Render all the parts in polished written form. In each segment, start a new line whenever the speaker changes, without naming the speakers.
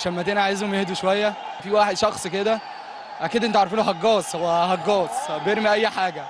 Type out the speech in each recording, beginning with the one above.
الشماتين عايزهم يهدوا شويه. في واحد شخص كده اكيد انتوا عارفينه، هجاص، هو هجاص بيرمي اي حاجه.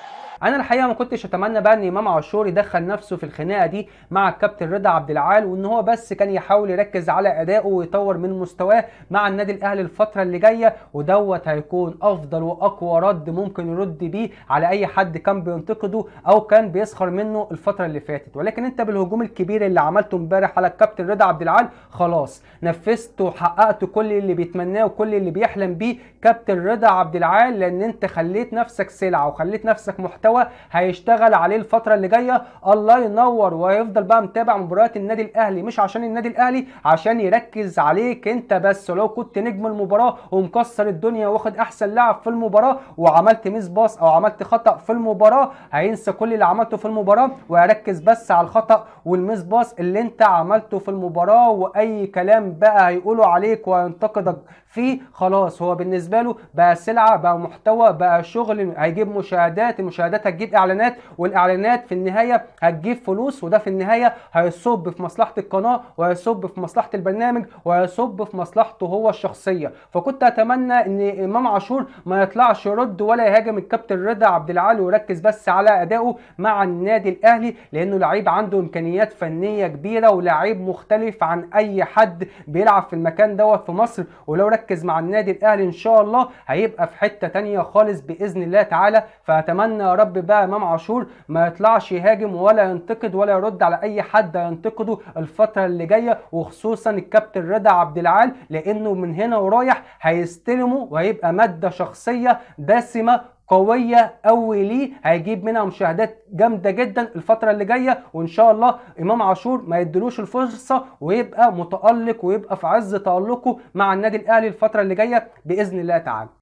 انا الحقيقه ما كنتش اتمنى بقى ان امام عاشور يدخل نفسه في الخناقه دي مع الكابتن رضا عبد العال، وان هو بس كان يحاول يركز على ادائه ويطور من مستواه مع النادي الاهلي الفتره اللي جايه، ودوت هيكون افضل واقوى رد ممكن يرد بيه على اي حد كان بينتقده او كان بيسخر منه الفتره اللي فاتت. ولكن انت بالهجوم الكبير اللي عملته امبارح على الكابتن رضا عبد العال خلاص نفذت وحققت كل اللي بيتمناه وكل اللي بيحلم بيه كابتن رضا عبد العال، لان انت خليت نفسك سلعه وخليت نفسك محتوى هيشتغل عليه الفتره اللي جايه. الله ينور. وهيفضل بقى متابع مباريات النادي الاهلي، مش عشان النادي الاهلي، عشان يركز عليك انت بس. ولو كنت نجم المباراه ومكسر الدنيا واخد احسن لاعب في المباراه وعملت ميس باص او عملت خطا في المباراه، هينسى كل اللي عملته في المباراه ويركز بس على الخطا والميس باص اللي انت عملته في المباراه. واي كلام بقى هيقولوا عليك وينتقدك فيه خلاص هو بالنسبه له بقى سلعه، بقى محتوى، بقى شغل هيجيب مشاهدات، المشاهدات هتجيب اعلانات، والاعلانات في النهايه هتجيب فلوس، وده في النهايه هيصب في مصلحه القناه وهيصب في مصلحه البرنامج وهيصب في مصلحته هو الشخصيه. فكنت اتمنى ان امام عاشور ما يطلعش يرد ولا يهاجم الكابتن رضا عبد العال ويركز بس على ادائه مع النادي الاهلي، لانه لعيب عنده امكانيات فنيه كبيره ولعيب مختلف عن اي حد بيلعب في المكان دوت في مصر. ولو ركز مع النادي الاهلي ان شاء الله هيبقى في حته تانيه خالص باذن الله تعالى. فاتمنى يا رب بقى امام عاشور ما يطلعش يهاجم ولا ينتقد ولا يرد على اي حد ينتقده الفتره اللي جايه، وخصوصا الكابتن رضا عبد العال، لانه من هنا ورايح هيستلمه وهيبقى ماده شخصيه دسمه قويه قوي ليه، هيجيب منها مشاهدات جامده جدا الفتره اللي جايه. وان شاء الله امام عاشور ما يدلوش الفرصه ويبقى متالق ويبقى في عز تالقه مع النادي الاهلي الفتره اللي جايه باذن الله تعالى.